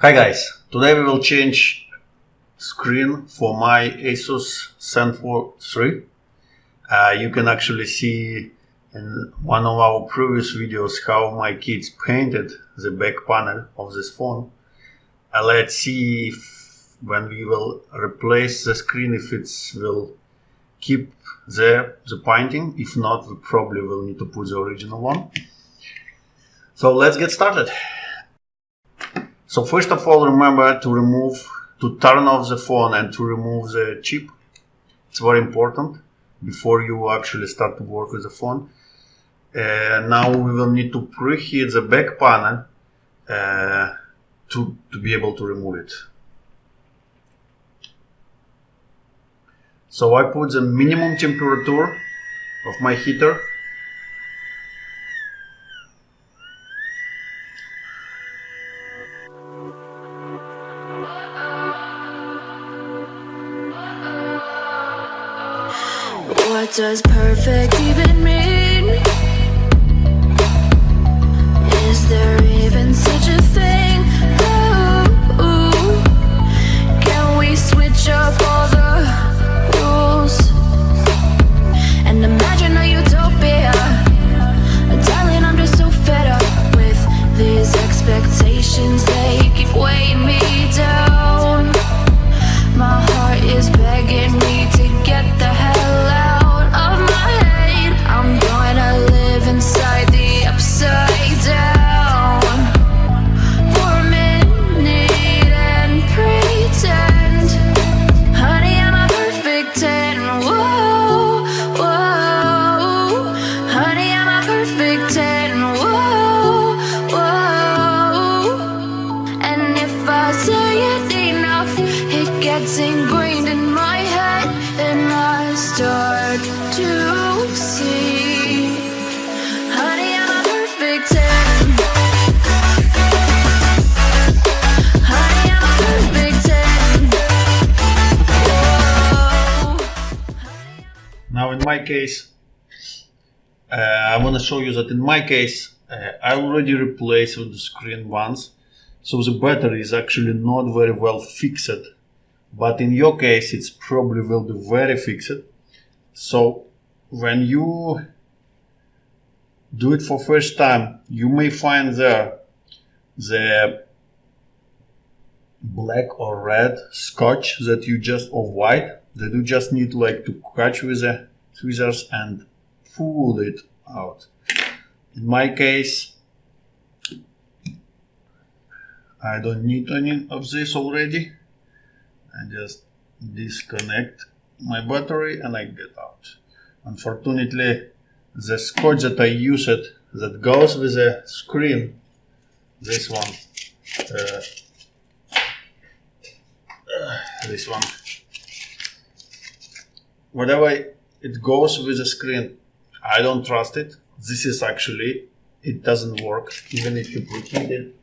Hi guys, today we will change screen for my Asus Zenfone 3. You can actually see in one of our previous videos how my kids painted the back panel of this phone. Let's see if when we will replace the screen, if it will keep the painting. If not, we probably will need to put the original one. So let's get started. So first of all, remember to turn off the phone and to remove the chip. It's very important before you actually start to work with the phone. Now we will need to preheat the back panel to be able to remove it. So I put the minimum temperature of my heater. What does perfect even mean? Is there even such a thing? Ooh, can we switch up all the rules and imagine a utopia? Darling, I'm just so fed up with these expectations. They keep weighing me down. My heart is begging me to get the hell out of my head. I'm gonna live inside the upside down for a minute and pretend, honey, I'm a perfect 10. Whoa, whoa, honey, I'm a perfect 10. Whoa, whoa, and if I say it enough, it gets ingrained in my head, and I start to see, honey, I'm a perfect 10. Honey, I'm a perfect 10. Whoa. Now in my case, I want to show you that in my case, I already replaced the screen once. So the battery is actually not very well fixed. But in your case, it's probably will be very fixed. So when you do it for first time, you may find there the black or red scotch that you just, or white, that you just need like to catch with the tweezers and pull it out. In my case, I don't need any of this already. I just disconnect my battery and I get out. Unfortunately, the scotch that I used that goes with the screen, this one, whatever it goes with the screen, I don't trust it. This is actually, it doesn't work even if you preheat it.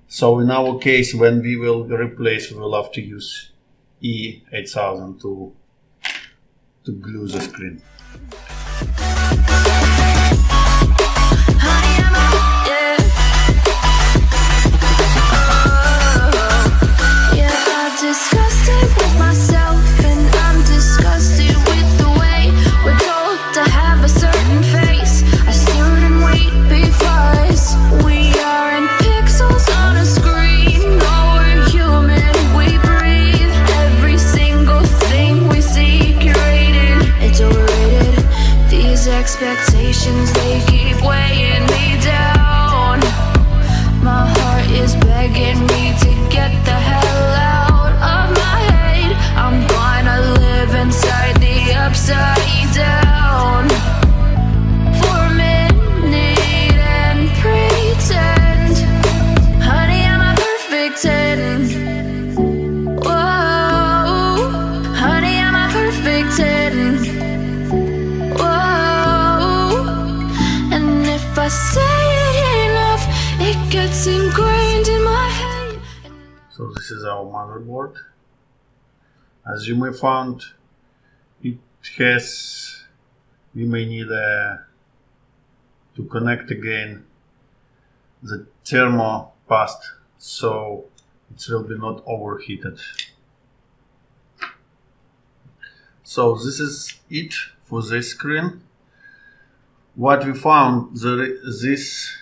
So in our case, when we will replace, we will have to use E8000 to glue the screen. I've discussed it with myself, and I'm disgusted with the way we're told to have a certain face, a certain weight, because we aren't pixels on a screen. No, we're human, we breathe. Every single thing we see curated, it's overrated. These expectations, they keep weighing me down. My heart is begging me to get the hell out of my head. I'm gonna live inside the upside down for a minute and pretend, honey, I'm a perfect 10. Whoa, honey, I'm a perfect 10. Whoa, and if I say it enough, it gets ingrained in my head. So this is our motherboard. As you may find, it has, we may need to connect again the thermo past so it will be not overheated. So this is it for this screen. What we found, this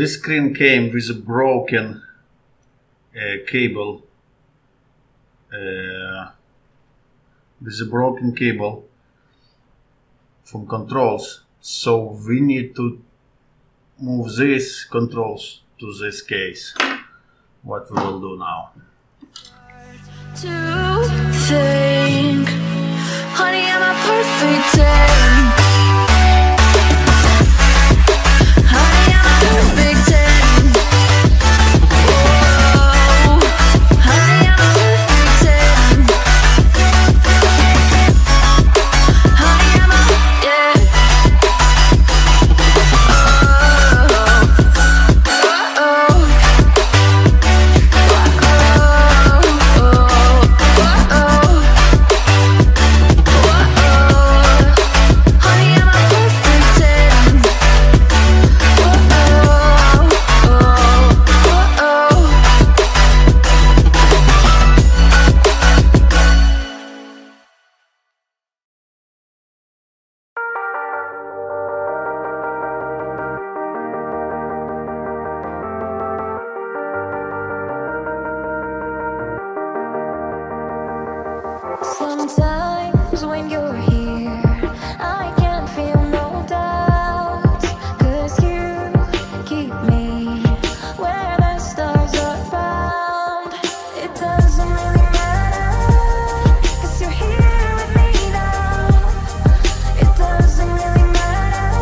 screen came with a broken cable, from controls. So we need to move these controls to this case. What we will do now. To think, honey, I'm a perfect 10. Honey, I'm a perfect 10. Whoa, honey, I'm a perfect 10. Honey, I'm a, yeah. Sometimes when you're here, I can't feel no doubts, 'cause you keep me where the stars are bound. It doesn't really matter, 'cause you're here with me now. It doesn't really matter.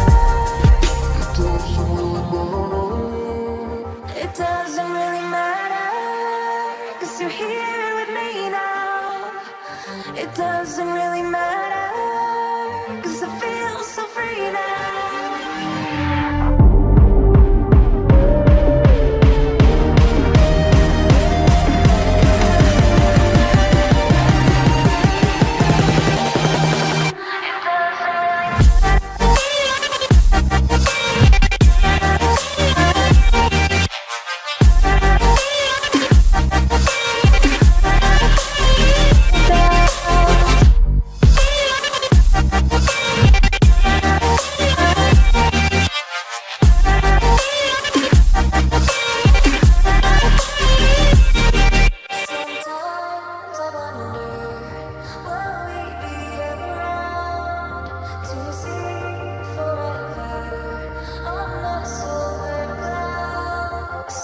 It doesn't really matter, 'cause you're here with me now. It doesn't really matter, 'cause I feel so free now.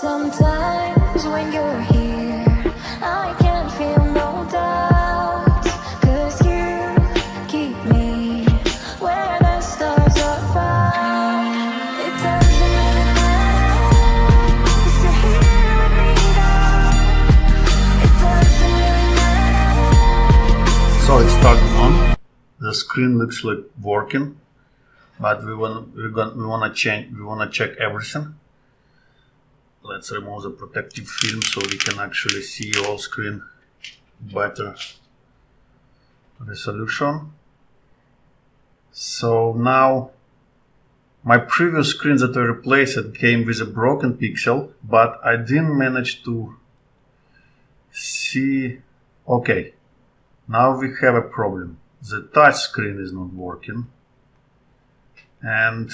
Sometimes when you're here, I can't feel no doubts, 'cause you keep me where the stars are bound. It doesn't really matter, 'cause you're here with me now. It doesn't really matter. So it's turned on. The screen looks like working, but we wanna check everything. Let's remove the protective film so we can actually see all screen better resolution. So now my previous screen that I replaced came with a broken pixel, but I didn't manage to see. Okay, now we have a problem. The touch screen is not working, and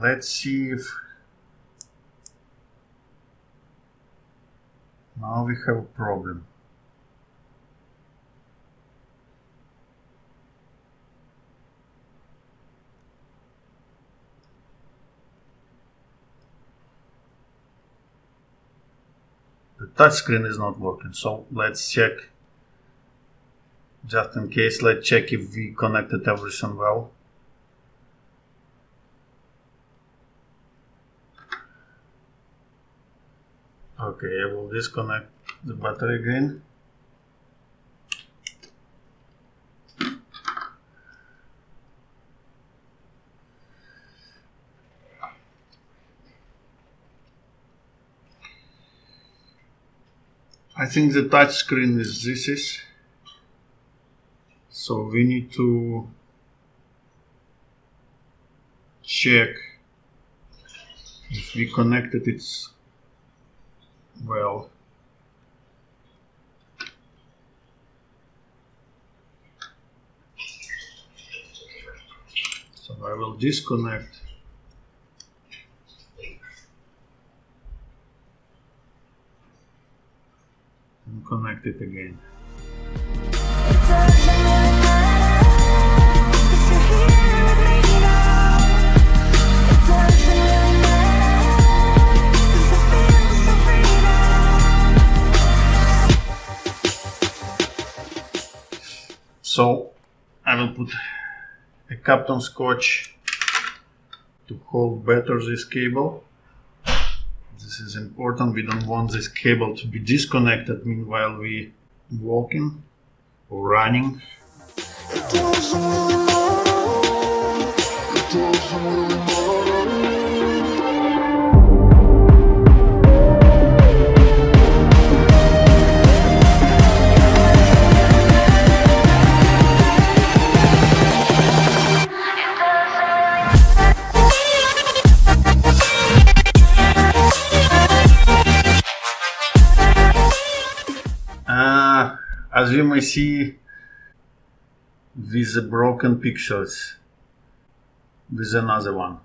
let's see if now we have a problem. The touch screen is not working, so let's check. Just in case, let's check if we connected everything well. Okay, I will disconnect the battery again. I think the touch screen is so we need to check if we connected it well. So I will disconnect and connect it again. So I will put a Captain Scotch to hold better this cable. This is important. We don't want this cable to be disconnected meanwhile we walking or running. As you may see, with the broken pixels, with another one.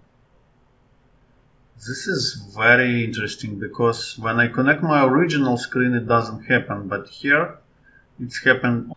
This is very interesting because when I connect my original screen it doesn't happen, but here it's happened.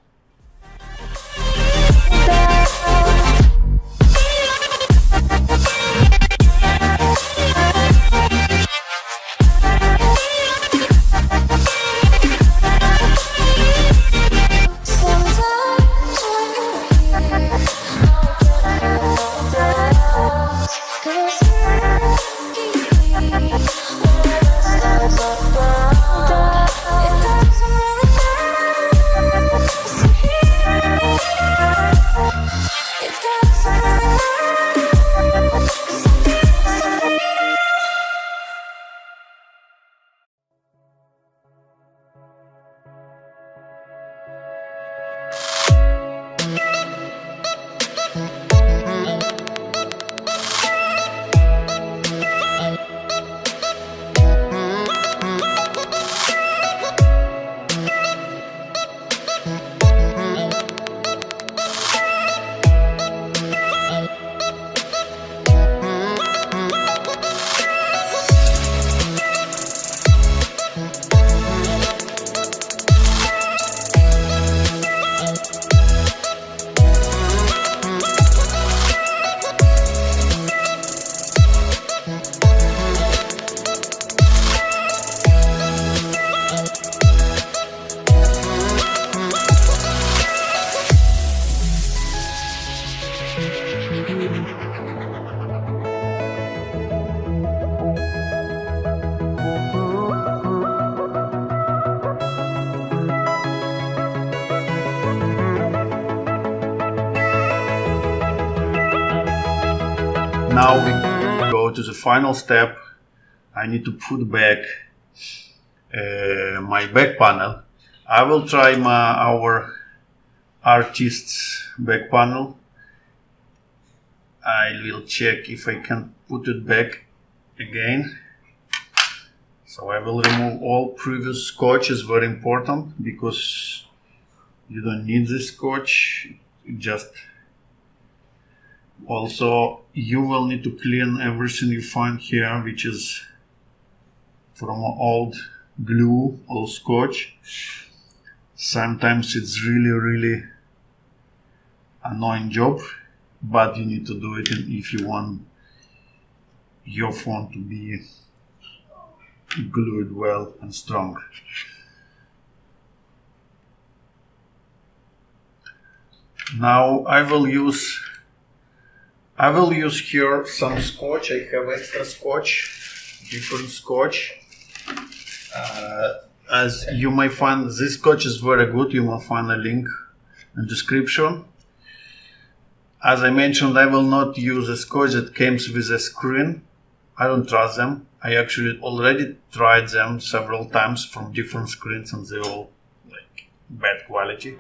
Now we go to the final step. I need to put back my back panel. I will try our artist's back panel. I will check if I can put it back again. So I will remove all previous scotch. Is very important because you don't need this scotch. Just also you will need to clean everything you find here, which is from old glue or scotch. Sometimes it's really annoying job, but you need to do it if you want your phone to be glued well and strong. Now I will use here some scotch. I have extra scotch, different scotch. As you may find, this scotch is very good. You will find a link in the description. As I mentioned, I will not use a scotch that comes with a screen. I don't trust them. I actually already tried them several times from different screens and they're all like bad quality.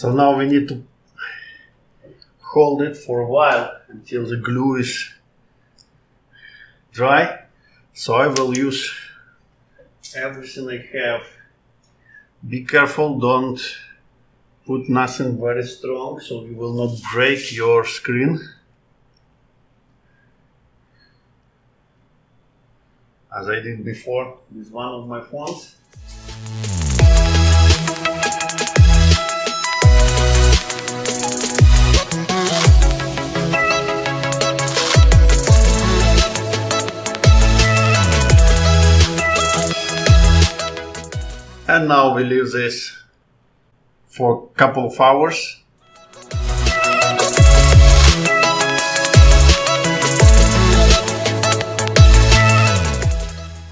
So now we need to hold it for a while until the glue is dry. So I will use everything I have. Be careful, don't put nothing very strong so you will not break your screen. As I did before with one of my phones. And now we leave this for a couple of hours.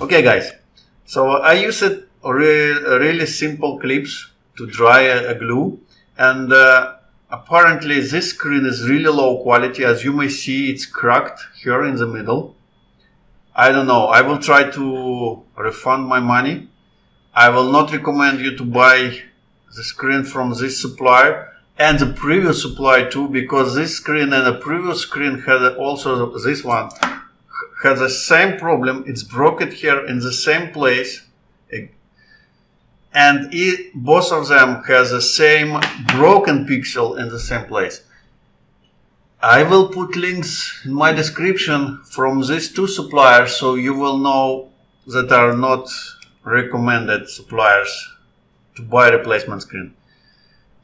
Okay guys, so I used really simple clips to dry a glue, and apparently this screen is really low quality. As you may see, it's cracked here in the middle. I don't know, I will try to refund my money. I will not recommend you to buy the screen from this supplier and the previous supplier too, because this screen and the previous screen had also this one has the same problem. It's broken here in the same place, and both of them has the same broken pixel in the same place. I will put links in my description from these two suppliers, so you will know that are not recommended suppliers to buy replacement screen.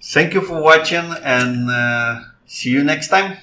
Thank you for watching, and see you next time.